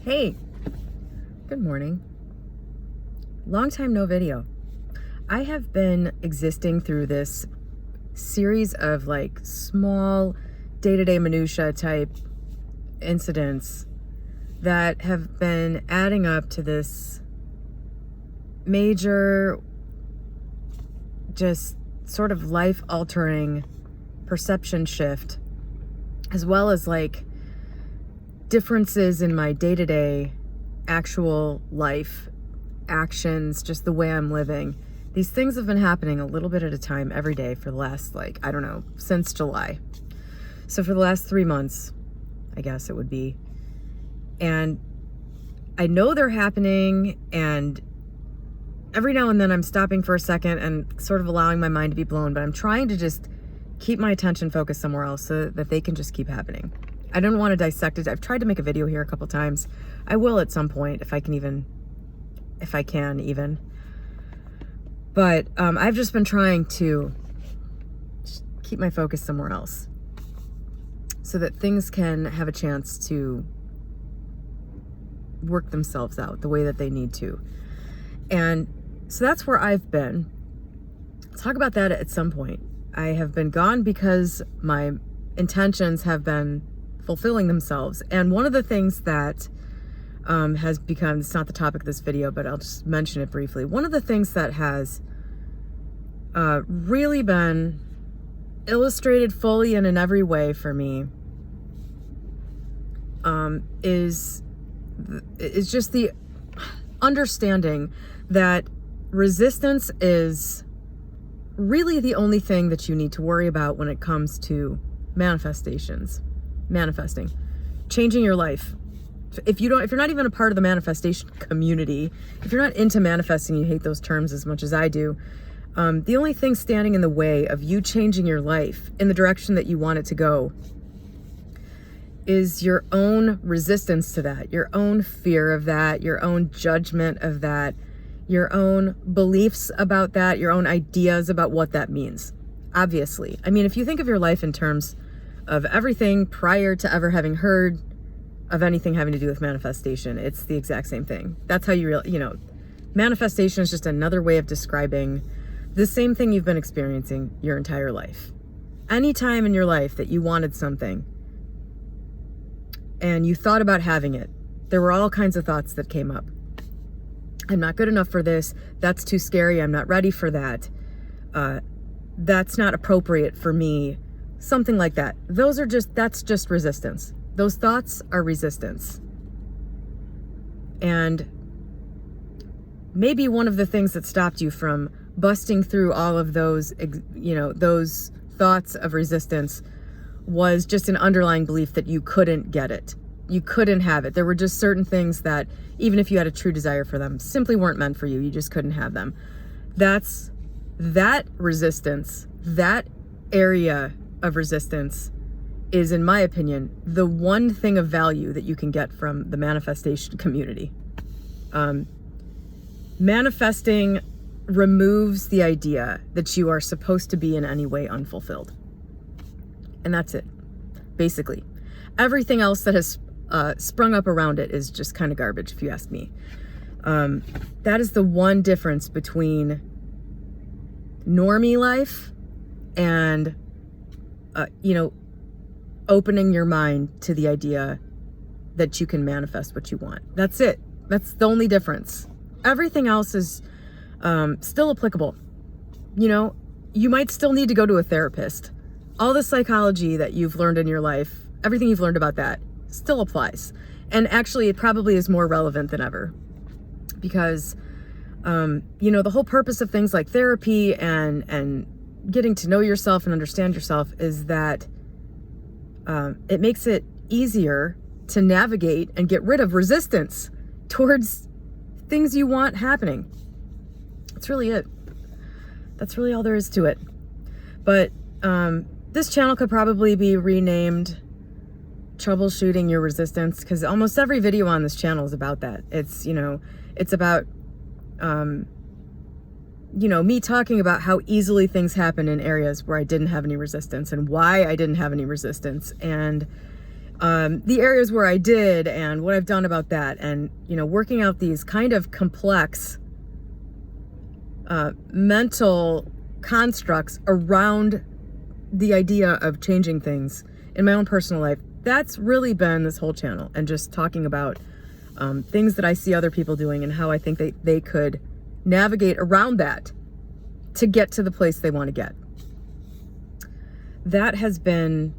Hey, good morning. Long time no video. I have been existing through this series of like small day-to-day minutia type incidents that have been adding up to this major, just sort of life-altering perception shift, as well as like differences in my day-to-day actual life actions, just the way I'm living. These things have been happening a little bit at a time every day for the last, I don't know, since July. So for the last 3 months, I guess it would be. And I know they're happening, and every now and then I'm stopping for a second and sort of allowing my mind to be blown, but I'm trying to just keep my attention focused somewhere else so that they can just keep happening. I don't want to dissect it. I've tried to make a video here a couple times. I will at some point if I can even. But I've just been trying to keep my focus somewhere else so that things can have a chance to work themselves out the way that they need to. And so that's where I've been. Let's talk about that at some point. I have been gone because my intentions have been fulfilling themselves. And one of the things that has become, it's not the topic of this video, but I'll just mention it briefly. One of the things that has really been illustrated fully and in every way for me is just the understanding that resistance is really the only thing that you need to worry about when it comes to manifesting, changing your life. If you're not even a part of the manifestation community, if you're not into manifesting, you hate those terms as much as I do. The only thing standing in the way of you changing your life in the direction that you want it to go is your own resistance to that, your own fear of that, your own judgment of that, your own beliefs about that, your own ideas about what that means. Obviously. I mean, if you think of your life in terms of everything prior to ever having heard of anything having to do with manifestation, it's the exact same thing. That's how manifestation is just another way of describing the same thing you've been experiencing your entire life. Any time in your life that you wanted something and you thought about having it, there were all kinds of thoughts that came up. I'm not good enough for this. That's too scary. I'm not ready for that. That's not appropriate for me. Something like that. That's just resistance. Those thoughts are resistance. And maybe one of the things that stopped you from busting through all of those, those thoughts of resistance was just an underlying belief that you couldn't get it. You couldn't have it. There were just certain things that, even if you had a true desire for them, simply weren't meant for you. You just couldn't have them. That resistance, that area of resistance is, in my opinion, the one thing of value that you can get from the manifestation community. Manifesting removes the idea that you are supposed to be in any way unfulfilled. And that's it, basically. Everything else that has sprung up around it is just kind of garbage, if you ask me. That is the one difference between normie life and opening your mind to the idea that you can manifest what you want. That's it. That's the only difference. Everything else is still applicable. You might still need to go to a therapist. All the psychology that you've learned in your life, everything you've learned about that still applies. And actually, it probably is more relevant than ever. Because, the whole purpose of things like therapy and getting to know yourself and understand yourself is that it makes it easier to navigate and get rid of resistance towards things you want happening. That's really it. That's really all there is to it. But this channel could probably be renamed Troubleshooting Your Resistance, because almost every video on this channel is about that. It's about me talking about how easily things happen in areas where I didn't have any resistance and why I didn't have any resistance, and the areas where I did and what I've done about that, and, you know, working out these kind of complex mental constructs around the idea of changing things in my own personal life. That's really been this whole channel, and just talking about things that I see other people doing and how I think they could navigate around that to get to the place they want to get. That has been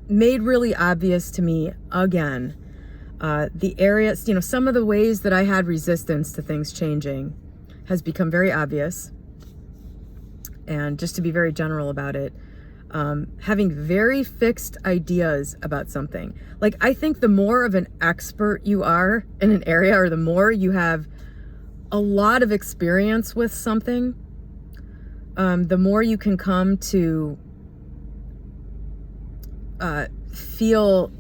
made really obvious to me again. The areas, you know, some of the ways that I had resistance to things changing has become very obvious. And just to be very general about it, having very fixed ideas about something. Like, I think the more of an expert you are in an area, or the more you have a lot of experience with something, the more you can come to feel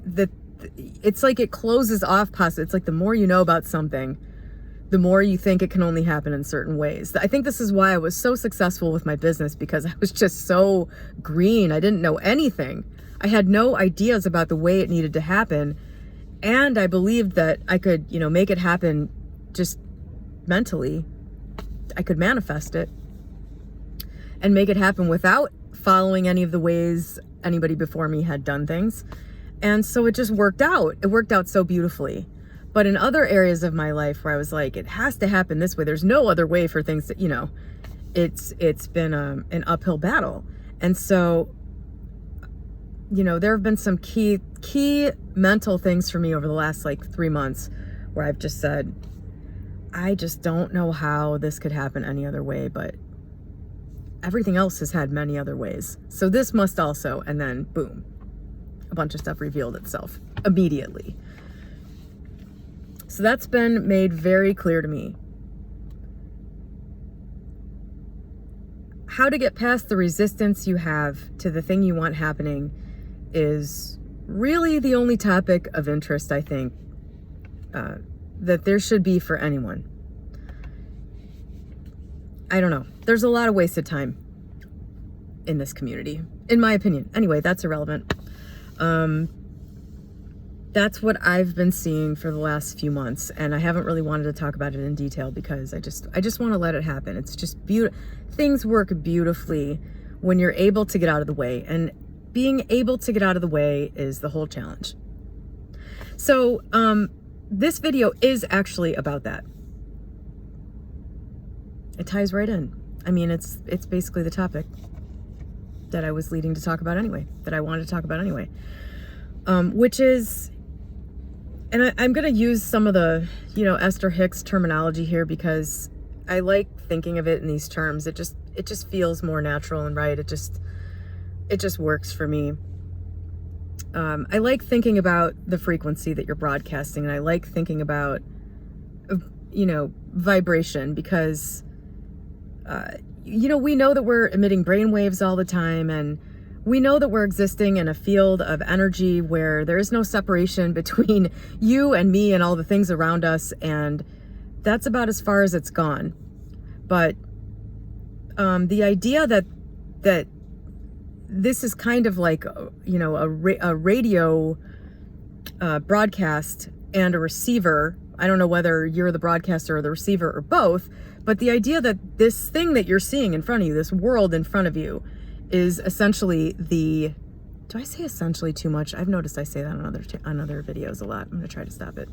that it's like it closes off It's like the more you know about something, the more you think it can only happen in certain ways. I think this is why I was so successful with my business, because I was just so green. I didn't know anything. I had no ideas about the way it needed to happen. And I believed that I could, you know, make it happen just mentally. I could manifest it and make it happen without following any of the ways anybody before me had done things. And so it just worked out. It worked out so beautifully. But in other areas of my life where I was like, it has to happen this way, there's no other way for things to, you know, it's been an uphill battle. And so, you know, there have been some key mental things for me over the last like 3 months where I've just said, I just don't know how this could happen any other way, but everything else has had many other ways. So this must also, and then boom, a bunch of stuff revealed itself immediately. So that's been made very clear to me. How to get past the resistance you have to the thing you want happening is really the only topic of interest, I think, that there should be for anyone. I don't know. There's a lot of wasted time in this community, in my opinion. Anyway, that's irrelevant. That's what I've been seeing for the last few months, and I haven't really wanted to talk about it in detail because I just want to let it happen. It's just beautiful. Things work beautifully when you're able to get out of the way, and being able to get out of the way is the whole challenge. So, this video is actually about that. It ties right in. I mean, it's basically the topic that I was leading to talk about anyway, that I wanted to talk about anyway, which is, and I'm going to use some of the, you know, Esther Hicks terminology here because I like thinking of it in these terms. It just feels more natural and right. It just works for me. I like thinking about the frequency that you're broadcasting, and I like thinking about, you know, vibration, because, you know, we know that we're emitting brain waves all the time, and we know that we're existing in a field of energy where there is no separation between you and me and all the things around us, and that's about as far as it's gone. But the idea that this is kind of like, you know, a radio broadcast and a receiver. I don't know whether you're the broadcaster or the receiver or both, but the idea that this thing that you're seeing in front of you, this world in front of you, is essentially do I say essentially too much? I've noticed I say that on other videos a lot. I'm going to try to stop it.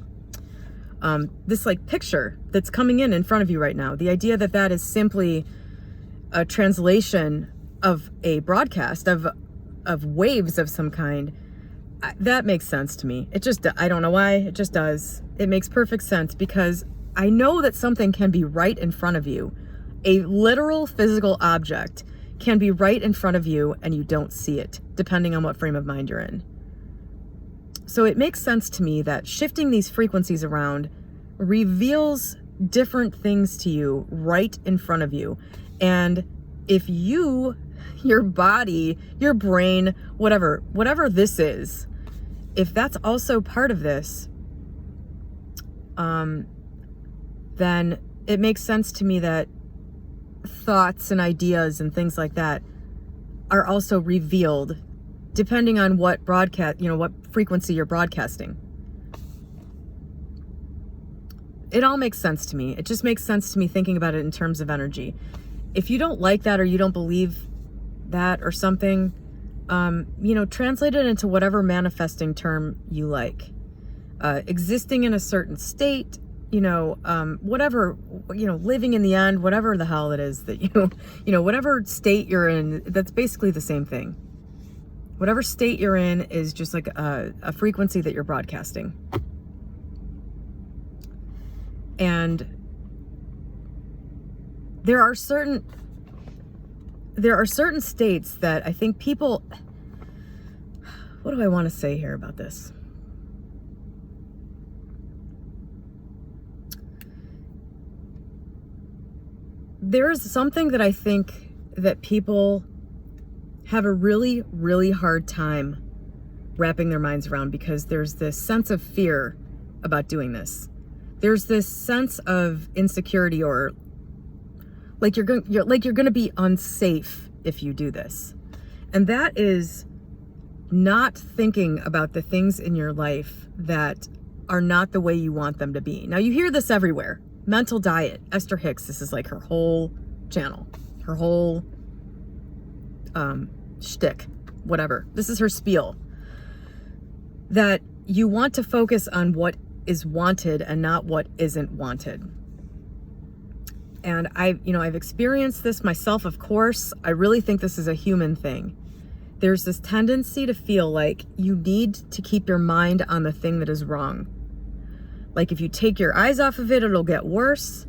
This like picture that's coming in front of you right now, the idea that is simply a translation of a broadcast of waves of some kind, that makes sense to me. It just, I don't know why, it just does. It makes perfect sense because I know that something can be right in front of you. A literal physical object can be right in front of you and you don't see it, depending on what frame of mind you're in. So it makes sense to me that shifting these frequencies around reveals different things to you right in front of you. And if you, your body, your brain, whatever this is, if that's also part of this, then it makes sense to me that thoughts and ideas and things like that are also revealed depending on what what frequency you're broadcasting. It all makes sense to me. It just makes sense to me thinking about it in terms of energy. If you don't like that, or you don't believe that or something, translate it into whatever manifesting term you like. Existing in a certain state, whatever, living in the end, whatever the hell it is that whatever state you're in, that's basically the same thing. Whatever state you're in is just like a frequency that you're broadcasting. And there are certain states that I think people, what do I want to say here about this? There's something that I think that people have a really, really hard time wrapping their minds around, because there's this sense of fear about doing this. There's this sense of insecurity, or like you're going to be unsafe if you do this. And that is not thinking about the things in your life that are not the way you want them to be. Now, you hear this everywhere. Mental diet. Esther Hicks, this is like her whole channel, her whole shtick, whatever. This is her spiel. That you want to focus on what is wanted and not what isn't wanted. And I've experienced this myself, of course. I really think this is a human thing. There's this tendency to feel like you need to keep your mind on the thing that is wrong. Like if you take your eyes off of it, it'll get worse.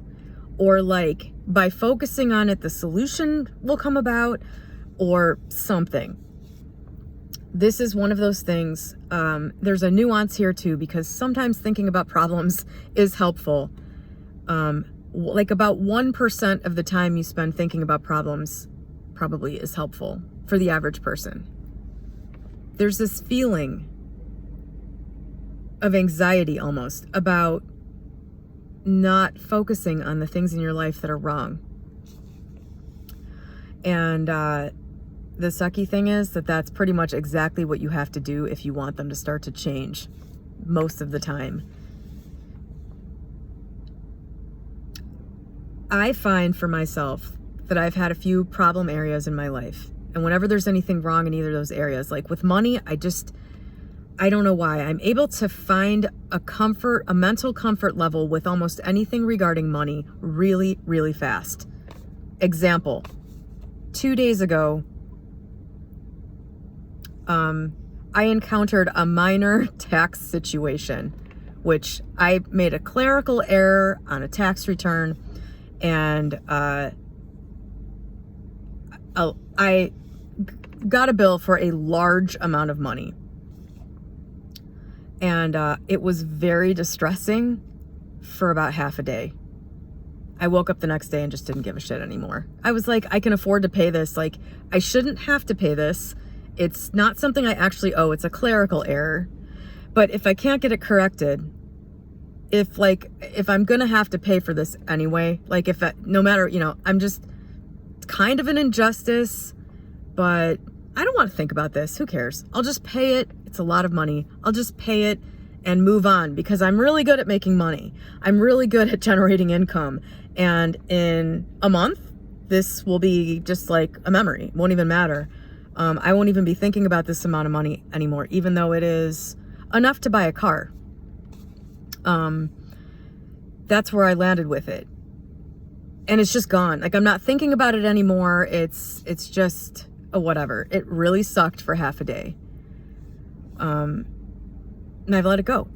Or like by focusing on it, the solution will come about, or something. This is one of those things. There's a nuance here too, because sometimes thinking about problems is helpful. Like about 1% of the time you spend thinking about problems probably is helpful for the average person. There's this feeling of anxiety almost about not focusing on the things in your life that are wrong. And the sucky thing is that that's pretty much exactly what you have to do if you want them to start to change most of the time. I find for myself that I've had a few problem areas in my life. And whenever there's anything wrong in either of those areas, like with money, I don't know why. I'm able to find a mental comfort level with almost anything regarding money really, really fast. Example, 2 days ago, I encountered a minor tax situation, which I made a clerical error on a tax return, and I got a bill for a large amount of money. And it was very distressing for about half a day. I woke up the next day and just didn't give a shit anymore. I was like, I can afford to pay this. Like, I shouldn't have to pay this. It's not something I actually owe. It's a clerical error. But if I can't get it corrected, if I'm gonna have to pay for this anyway, like no matter, it's kind of an injustice, but I don't want to think about this. Who cares? I'll just pay it. It's a lot of money. I'll just pay it and move on, because I'm really good at making money. I'm really good at generating income. And in a month, this will be just like a memory. It won't even matter. I won't even be thinking about this amount of money anymore, even though it is enough to buy a car. That's where I landed with it. And it's just gone. Like, I'm not thinking about it anymore. It's just a whatever. It really sucked for half a day. And I've let it go.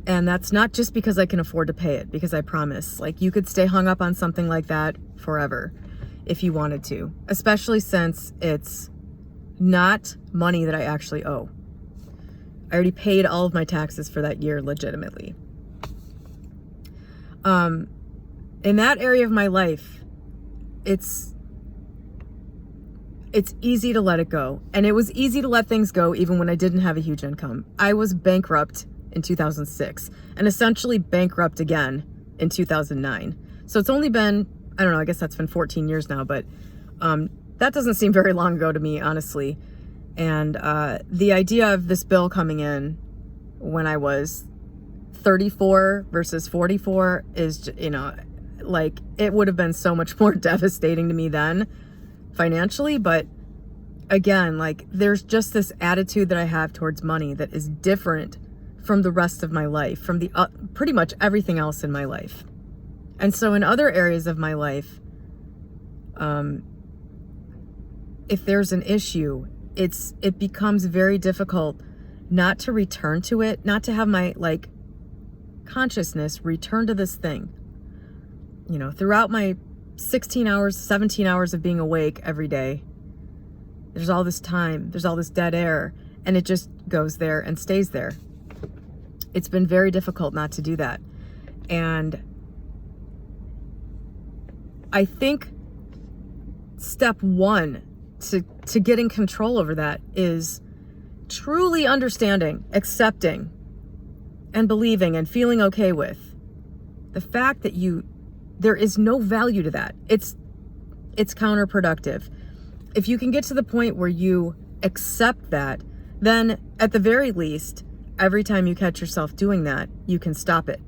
And that's not just because I can afford to pay it, because I promise, like, you could stay hung up on something like that forever if you wanted to, especially since it's not money that I actually owe. I already paid all of my taxes for that year legitimately. In that area of my life, it's easy to let it go. And it was easy to let things go even when I didn't have a huge income. I was bankrupt in 2006 and essentially bankrupt again in 2009. So it's only been, I don't know, I guess that's been 14 years now, but that doesn't seem very long ago to me, honestly. And the idea of this bill coming in when I was 34 versus 44 is, like, it would have been so much more devastating to me then financially. But again, like, there's just this attitude that I have towards money that is different from the rest of my life, from the pretty much everything else in my life. And so in other areas of my life, if there's an issue, it becomes very difficult not to return to it, not to have my consciousness return to this thing. Throughout my 16 hours, 17 hours of being awake every day, there's all this time, there's all this dead air, and it just goes there and stays there. It's been very difficult not to do that. And I think step one to getting control over that is truly understanding, accepting, and believing and feeling okay with the fact that there is no value to that. It's counterproductive. If you can get to the point where you accept that, then at the very least, every time you catch yourself doing that, you can stop it.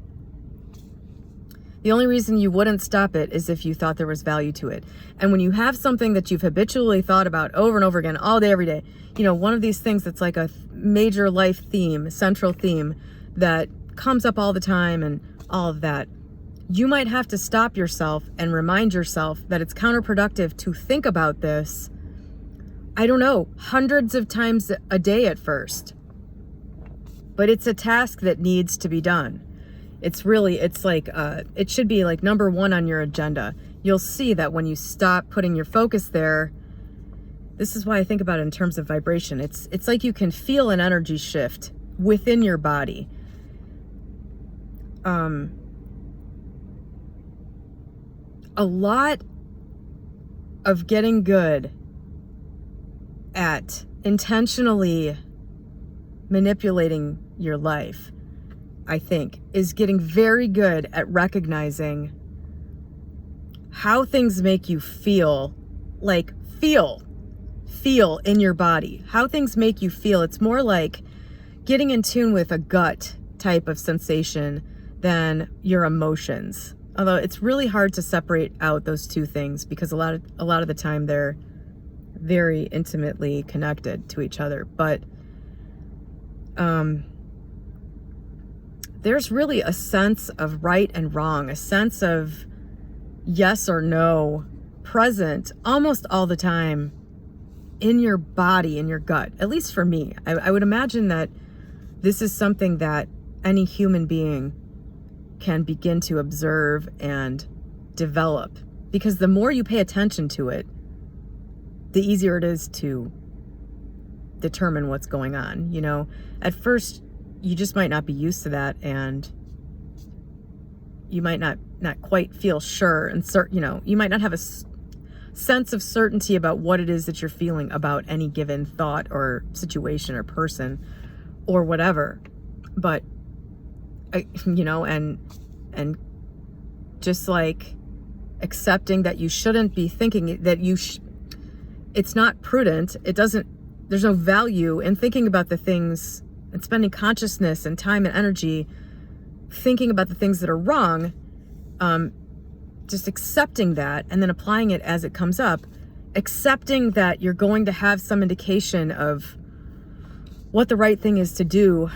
The only reason you wouldn't stop it is if you thought there was value to it. And when you have something that you've habitually thought about over and over again, all day, every day, one of these things that's like a major life theme, central theme that comes up all the time and all of that, you might have to stop yourself and remind yourself that it's counterproductive to think about this, I don't know, hundreds of times a day at first. But it's a task that needs to be done. It should be like number one on your agenda. You'll see that when you stop putting your focus there, this is why I think about it in terms of vibration. It's like you can feel an energy shift within your body. A lot of getting good at intentionally manipulating your life, I think, is getting very good at recognizing how things make you feel, feel in your body, how things make you feel. It's more like getting in tune with a gut type of sensation than your emotions. Although it's really hard to separate out those two things because a lot of the time they're very intimately connected to each other. But there's really a sense of right and wrong, a sense of yes or no present almost all the time in your body, in your gut. At least for me, I would imagine that this is something that any human being can begin to observe and develop, because the more you pay attention to it, the easier it is to determine what's going on. At first you just might not be used to that, and you might not quite feel sure and you might not have a sense of certainty about what it is that you're feeling about any given thought or situation or person or whatever. But and just like accepting that you shouldn't be thinking that it's not prudent. There's no value in thinking about the things and spending consciousness and time and energy thinking about the things that are wrong. Just accepting that and then applying it as it comes up, accepting that you're going to have some indication of what the right thing is to do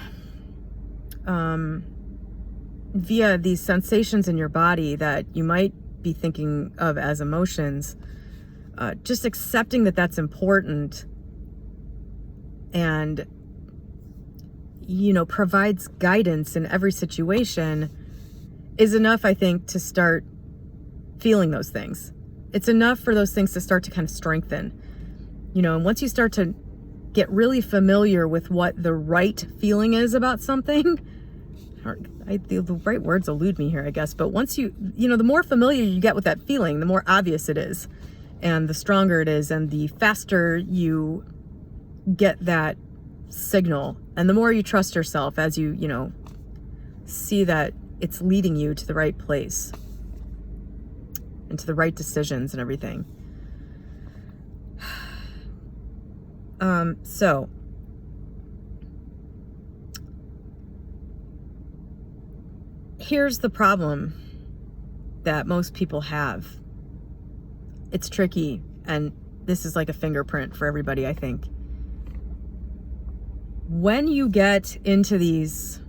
via these sensations in your body that you might be thinking of as emotions. Just accepting that that's important and provides guidance in every situation is enough, I think, to start feeling those things. It's enough for those things to start to kind of strengthen, and once you start to get really familiar with what the right feeling is about something, the right words elude me here, I guess, but once the more familiar you get with that feeling, the more obvious it is, and the stronger it is, and the faster you get that signal, and the more you trust yourself as you see that it's leading you to the right place and to the right decisions and everything. So here's the problem that most people have. It's tricky, and this is like a fingerprint for everybody, I think. When you get into these,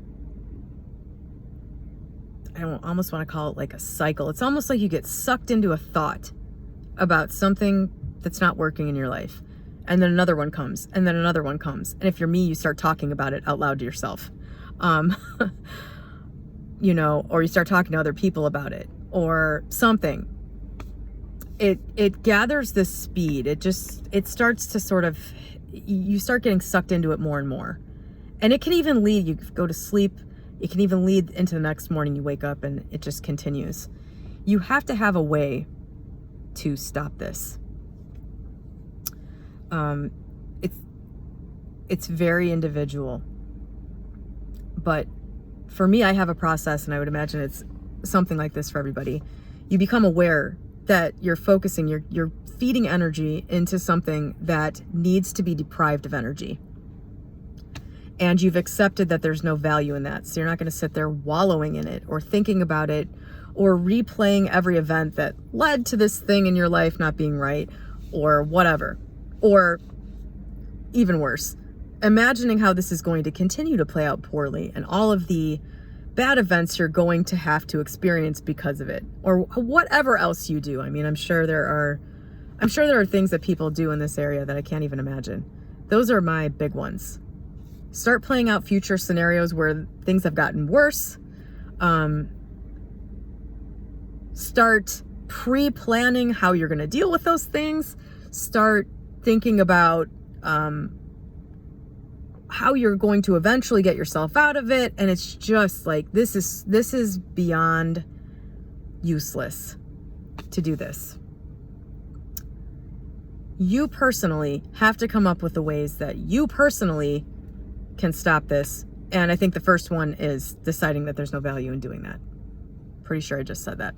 I almost want to call it like a cycle. It's almost like you get sucked into a thought about something that's not working in your life. And then another one comes, and then another one comes. And if you're me, you start talking about it out loud to yourself. You know, or you start talking to other people about it or something. It gathers this speed. It starts to sort of, you start getting sucked into it more and more. And it can even lead, you go to sleep, it can even lead into the next morning, you wake up and it just continues. You have to have a way to stop this. It's very individual. But for me, I have a process, and I would imagine it's something like this for everybody. You become aware that you're focusing, you're feeding energy into something that needs to be deprived of energy. And you've accepted that there's no value in that. So you're not going to sit there wallowing in it or thinking about it or replaying every event that led to this thing in your life not being right or whatever. Or even worse, imagining how this is going to continue to play out poorly and all of the bad events you're going to have to experience because of it, or whatever else you do. I mean, I'm sure there are things that people do in this area that I can't even imagine. Those are my big ones. Start playing out future scenarios where things have gotten worse. Start pre-planning how you're going to deal with those things. Start thinking about how you're going to eventually get yourself out of it. And it's just like, this is beyond useless to do this. You personally have to come up with the ways that you personally can stop this. And I think the first one is deciding that there's no value in doing that. Pretty sure I just said that.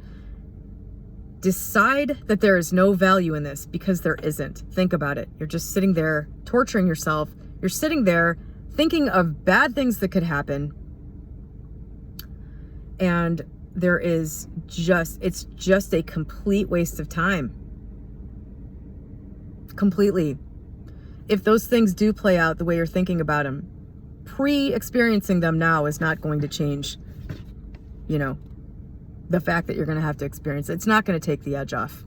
Decide that there is no value in this, because there isn't. Think about it. You're just sitting there torturing yourself. You're sitting there thinking of bad things that could happen. And it's just a complete waste of time. Completely. If those things do play out the way you're thinking about them, pre-experiencing them now is not going to change, the fact that you're going to have to experience it. It's not going to take the edge off.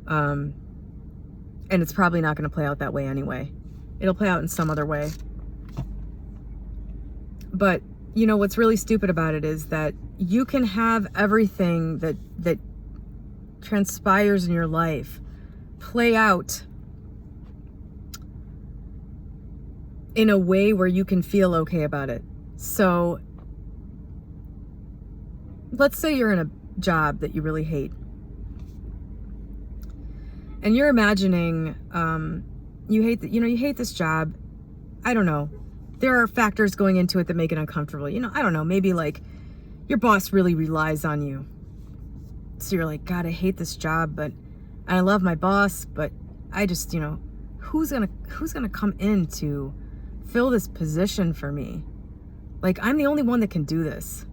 And it's probably not going to play out that way anyway. It'll play out in some other way. But, what's really stupid about it is that you can have everything that transpires in your life play out in a way where you can feel okay about it. So let's say you're in a job that you really hate, and you're imagining you hate this job. I don't know. There are factors going into it that make it uncomfortable. I don't know. Maybe like your boss really relies on you. So you're like, God, I hate this job, but I love my boss, but I just, who's gonna come in to fill this position for me? Like, I'm the only one that can do this.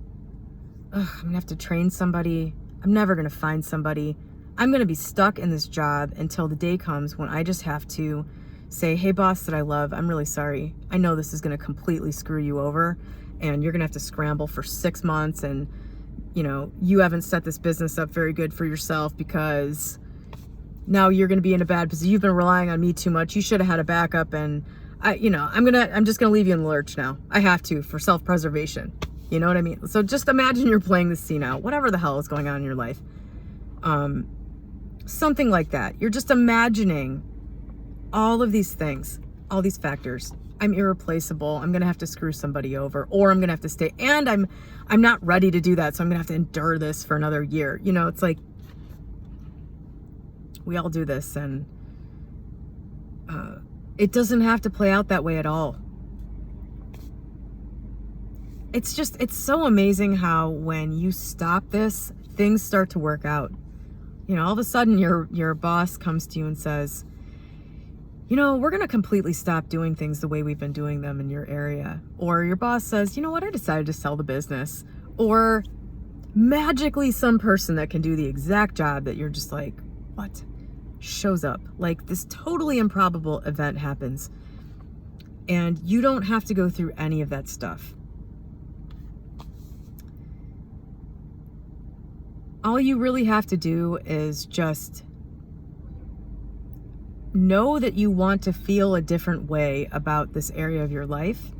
I'm gonna have to train somebody. I'm never gonna find somebody. I'm gonna be stuck in this job until the day comes when I just have to say, hey, boss that I love, I'm really sorry. I know this is gonna completely screw you over, and you're gonna have to scramble for 6 months, and you haven't set this business up very good for yourself, because now you're gonna be in a bad position. You've been relying on me too much. You should have had a backup, and I'm just gonna leave you in the lurch now. I have to, for self-preservation. You know what I mean? So just imagine you're playing this scene out, whatever the hell is going on in your life. Something like that. You're just imagining all of these things, all these factors. I'm irreplaceable. I'm going to have to screw somebody over, or I'm going to have to stay. And I'm not ready to do that. So I'm going to have to endure this for another year. It's like, we all do this, and it doesn't have to play out that way at all. It's so amazing how when you stop this, things start to work out. All of a sudden your boss comes to you and says, we're going to completely stop doing things the way we've been doing them in your area. Or your boss says, you know what, I decided to sell the business. Or magically some person that can do the exact job that you're just like, what? Shows up. Like this totally improbable event happens. And you don't have to go through any of that stuff. All you really have to do is just know that you want to feel a different way about this area of your life,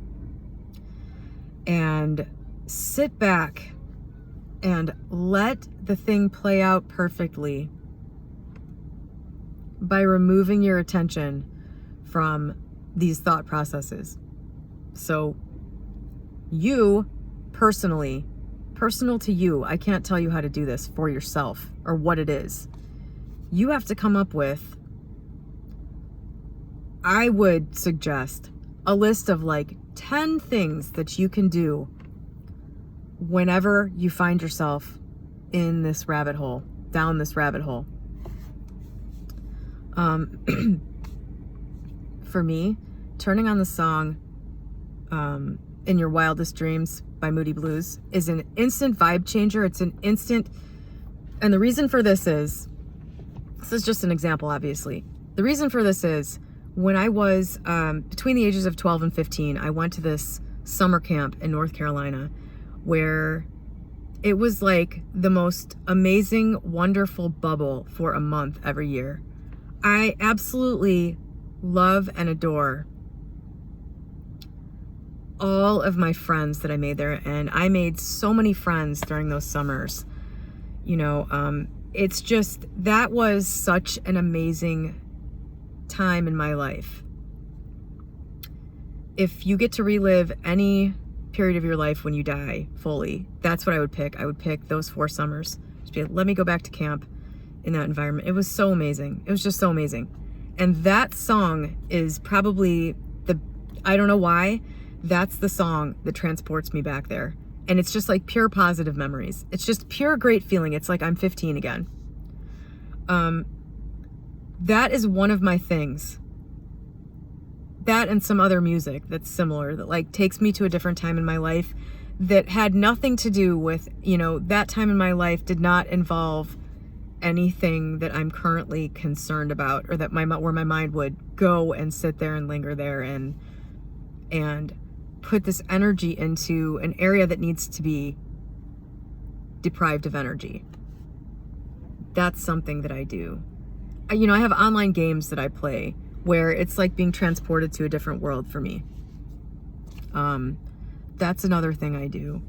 and sit back and let the thing play out perfectly by removing your attention from these thought processes. So you personally, personal to you, I can't tell you how to do this for yourself or what it is. You have to come up with, I would suggest, a list of like 10 things that you can do whenever you find yourself in this rabbit hole, down this rabbit hole. For me, turning on the song In Your Wildest Dreams by Moody Blues is an instant vibe changer. It's an instant, and the reason for this is just an example, obviously. The reason for this is when I was between the ages of 12 and 15, I went to this summer camp in North Carolina where it was like the most amazing, wonderful bubble for a month every year. I absolutely love and adore all of my friends that I made there, and I made so many friends during those summers. It's just, that was such an amazing time in my life. If you get to relive any period of your life when you die fully, that's what I would pick. I would pick those 4 summers. Just be like, let me go back to camp in that environment. It was so amazing. It was just so amazing. And that song is probably I don't know why, that's the song that transports me back there. And it's just like pure positive memories. It's just pure great feeling. It's like I'm 15 again. That is one of my things. That and some other music that's similar, that like takes me to a different time in my life that had nothing to do with, that time in my life did not involve anything that I'm currently concerned about, or that where my mind would go and sit there and linger there and put this energy into an area that needs to be deprived of energy. That's something that I do. I have online games that I play where it's like being transported to a different world for me. That's another thing I do.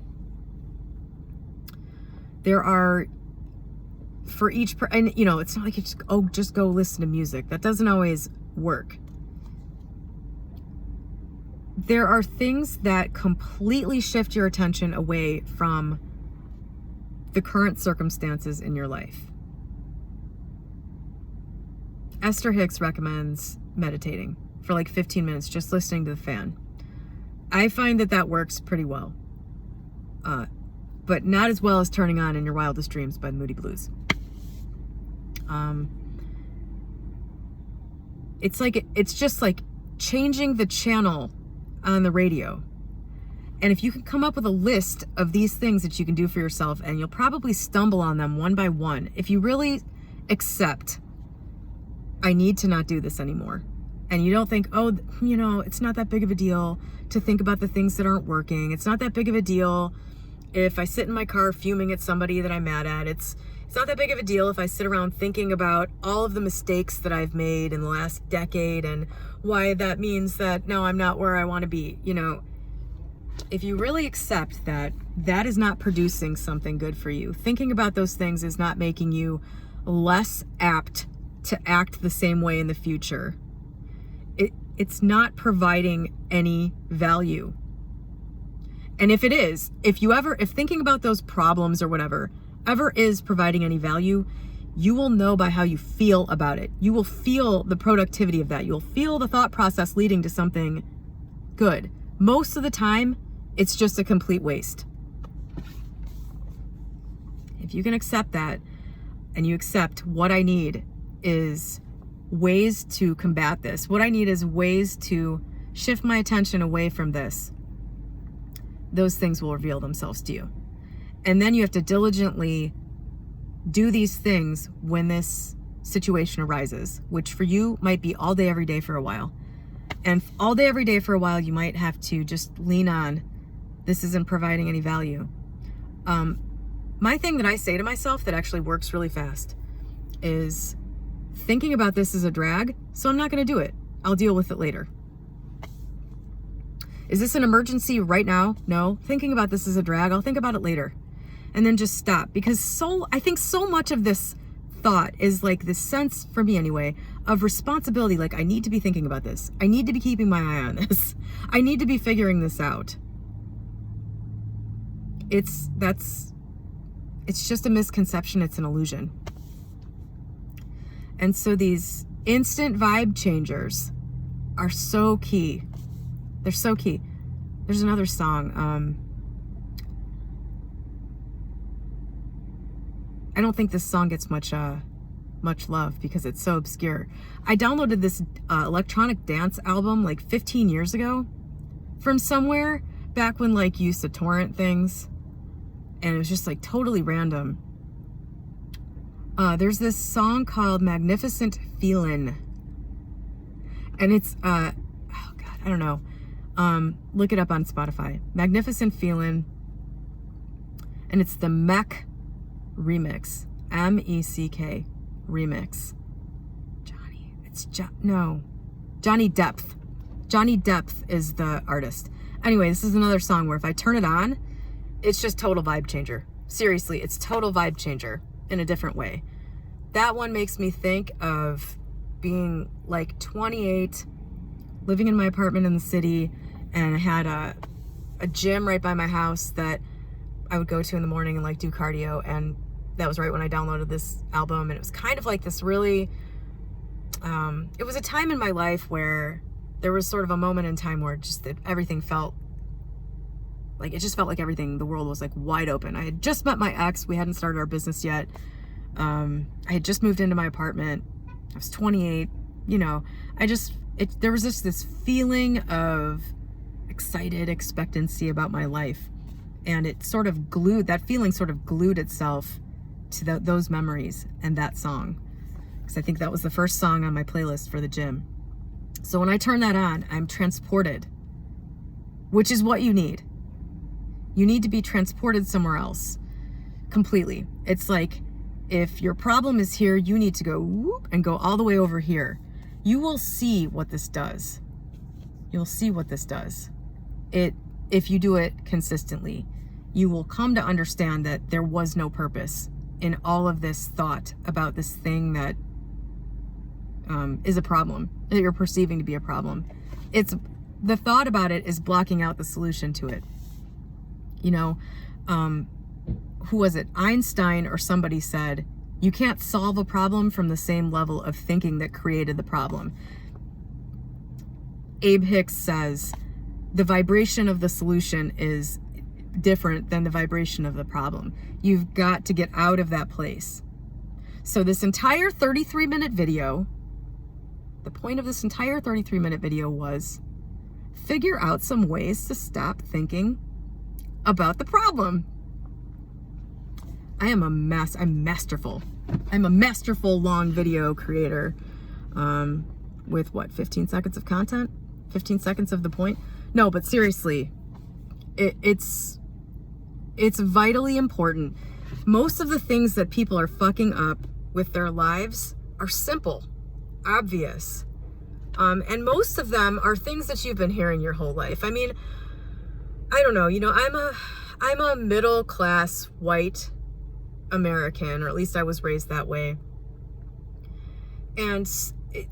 There are, for each, and it's not like you just go listen to music. That doesn't always work. There are things that completely shift your attention away from the current circumstances in your life. Esther Hicks recommends meditating for like 15 minutes, just listening to the fan. I find that works pretty well. But not as well as turning on In Your Wildest Dreams by the Moody Blues. It's just like changing the channel on the radio. And if you can come up with a list of these things that you can do for yourself, and you'll probably stumble on them one by one, if you really accept, I need to not do this anymore. And you don't think, it's not that big of a deal to think about the things that aren't working. It's not that big of a deal if I sit in my car fuming at somebody that I'm mad at. It's not that big of a deal if I sit around thinking about all of the mistakes that I've made in the last decade and why that means that now I'm not where I want to be. If you really accept that is not producing something good for you, thinking about those things is not making you less apt to act the same way in the future. It's not providing any value. And if it is, if thinking about those problems or whatever ever is providing any value, you will know by how you feel about it. You will feel the productivity of that. You'll feel the thought process leading to something good. Most of the time, it's just a complete waste. If you can accept that, and you accept what I need is ways to combat this. What I need is ways to shift my attention away from this. Those things will reveal themselves to you. And then you have to diligently do these things when this situation arises, which for you might be all day, every day for a while. And all day, every day for a while, you might have to just lean on, this isn't providing any value. My thing that I say to myself that actually works really fast is thinking about this is a drag, so I'm not going to do it. I'll deal with it later. Is this an emergency right now? No. Thinking about this is a drag, I'll think about it later. And then just stop. Because I think so much of this thought is like this sense, for me anyway, of responsibility. Like, I need to be thinking about this. I need to be keeping my eye on this. I need to be figuring this out. It's just a misconception. It's an illusion. And so these instant vibe changers are so key. They're so key. There's another song. I don't think this song gets much love because it's so obscure. I downloaded this electronic dance album like 15 years ago from somewhere, back when like you used to torrent things, and it was just like totally random. There's this song called Magnificent Feelin', and it's oh god, I don't know. Look it up on Spotify. Magnificent Feelin', and it's the Mech remix. M-E-C-K remix. Johnny Depth. Johnny Depth is the artist. Anyway, this is another song where if I turn it on, it's just total vibe changer. Seriously, it's total vibe changer in a different way. That one makes me think of being like 28, living in my apartment in the city, and I had a gym right by my house that I would go to in the morning and like do cardio, and that was right when I downloaded this album. And it was kind of like this really, it was a time in my life where there was sort of a moment in time where just that everything felt like, it just felt like everything, the world was like wide open. I had just met my ex. We hadn't started our business yet. I had just moved into my apartment. I was 28, there was just this feeling of excited expectancy about my life. And it sort of that feeling sort of glued itself to those memories and that song. Because I think that was the first song on my playlist for the gym. So when I turn that on, I'm transported, which is what you need. You need to be transported somewhere else completely. It's like, if your problem is here, you need to go whoop and go all the way over here. You will see what this does. You'll see what this does. If you do it consistently, you will come to understand that there was no purpose in all of this thought about this thing that is a problem, that you're perceiving to be a problem. It's the thought about it is blocking out the solution to it. Who was it? Einstein or somebody said, you can't solve a problem from the same level of thinking that created the problem. Abe Hicks says, the vibration of the solution is different than the vibration of the problem. You've got to get out of that place. So this entire 33-minute video, the point of this entire 33-minute video was figure out some ways to stop thinking about the problem. I'm masterful. I'm a masterful long video creator with 15 seconds of content? 15 seconds of the point? No, but seriously, it's vitally important. Most of the things that people are fucking up with their lives are simple, obvious. And most of them are things that you've been hearing your whole life. I mean, I don't know, I'm a middle class white American, or at least I was raised that way. And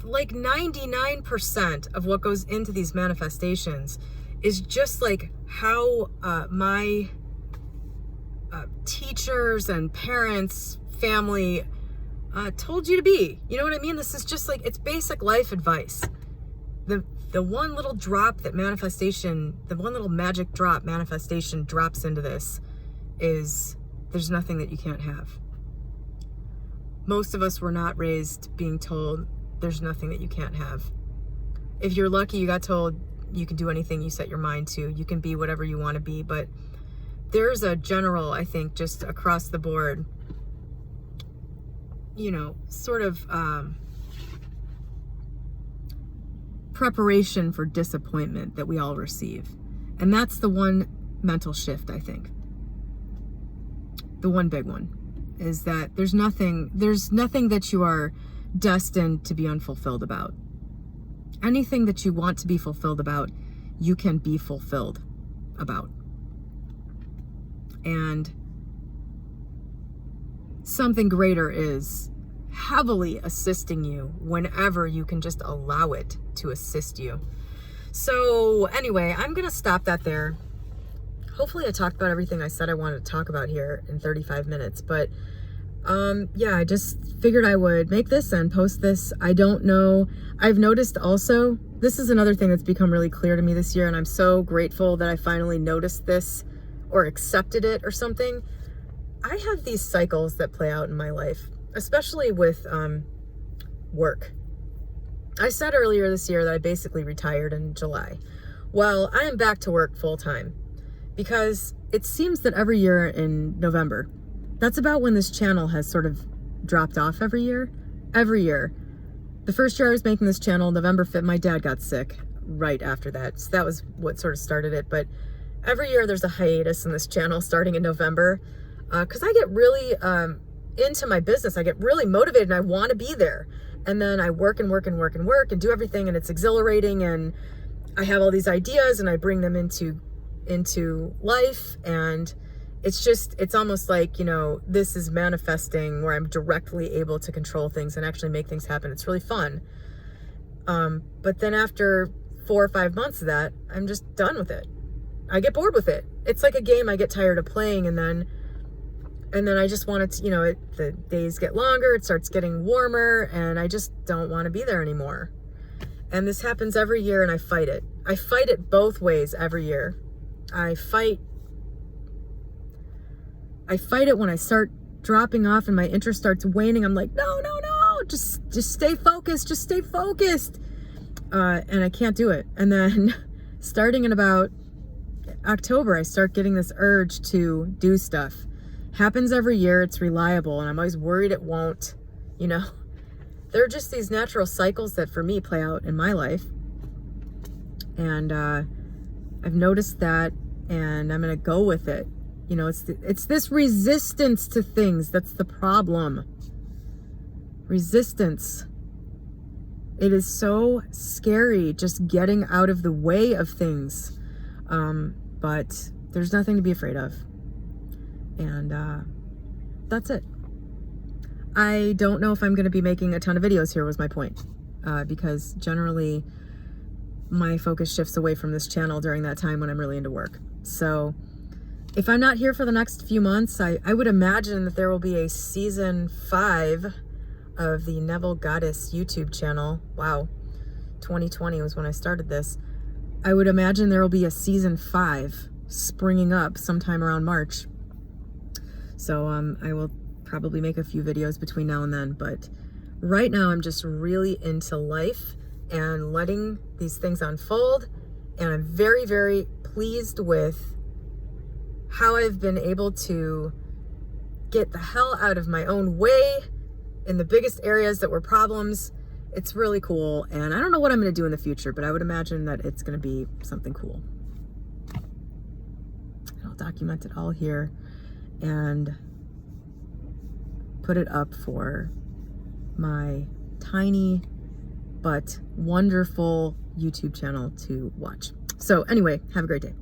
like 99% of what goes into these manifestations is just like how my teachers and parents, family told you to be. You know what I mean? This is just like, it's basic life advice. The one little drop that manifestation, the one little magic drop manifestation drops into this is there's nothing that you can't have. Most of us were not raised being told there's nothing that you can't have. If you're lucky, you got told you can do anything you set your mind to. You can be whatever you want to be, but there's a general, I think, just across the board, you know, sort of preparation for disappointment that we all receive. And that's the one mental shift, I think. The one big one is that there's nothing that you are destined to be unfulfilled about. Anything that you want to be fulfilled about, you can be fulfilled about. And something greater is heavily assisting you whenever you can just allow it to assist you. So anyway, I'm going to stop that there. Hopefully I talked about everything I said I wanted to talk about here in 35 minutes. But yeah, I just figured I would make this and post this. I don't know. I've noticed also, this is another thing that's become really clear to me this year, and I'm so grateful that I finally noticed this or accepted it or something. I have these cycles that play out in my life, especially with work. I said earlier this year that I basically retired in July. Well, I am back to work full time because it seems that every year in November, that's about when this channel has sort of dropped off every year. Every year. The first year I was making this channel, November 5th, my dad got sick right after that. So that was what sort of started it. But every year there's a hiatus in this channel starting in November because I get really into my business. I get really motivated and I want to be there. And then I work and work and work and work and do everything, and it's exhilarating, and I have all these ideas and I bring them into life, and it's almost like, you know, this is manifesting where I'm directly able to control things and actually make things happen. It's really fun. But then after 4 or 5 months of that, I'm just done with it. I get bored with it. It's like a game I get tired of playing, and then I just want it to, you know, the days get longer, it starts getting warmer, and I just don't want to be there anymore. And this happens every year, and I fight it. I fight it both ways every year. I fight it when I start dropping off and my interest starts waning. I'm like, no, just stay focused, just stay focused. And I can't do it. And then starting in about October, I start getting this urge to do stuff. Happens every year, it's reliable, and I'm always worried it won't, you know. There are just these natural cycles that for me play out in my life. And I've noticed that, and I'm going to go with it. You know, it's this resistance to things that's the problem. Resistance. It is so scary just getting out of the way of things. But there's nothing to be afraid of. And that's it. I don't know if I'm going to be making a ton of videos here, was my point. Because generally my focus shifts away from this channel during that time when I'm really into work. So if I'm not here for the next few months, I would imagine that there will be a season 5 of the Neville Goddess YouTube channel. Wow, 2020 was when I started this. I would imagine there will be a season 5 springing up sometime around March. So I will probably make a few videos between now and then. But right now I'm just really into life and letting these things unfold. And I'm very, very pleased with how I've been able to get the hell out of my own way in the biggest areas that were problems. It's really cool. And I don't know what I'm going to do in the future, but I would imagine that it's going to be something cool. I'll document it all here and put it up for my tiny but wonderful YouTube channel to watch. So anyway, have a great day.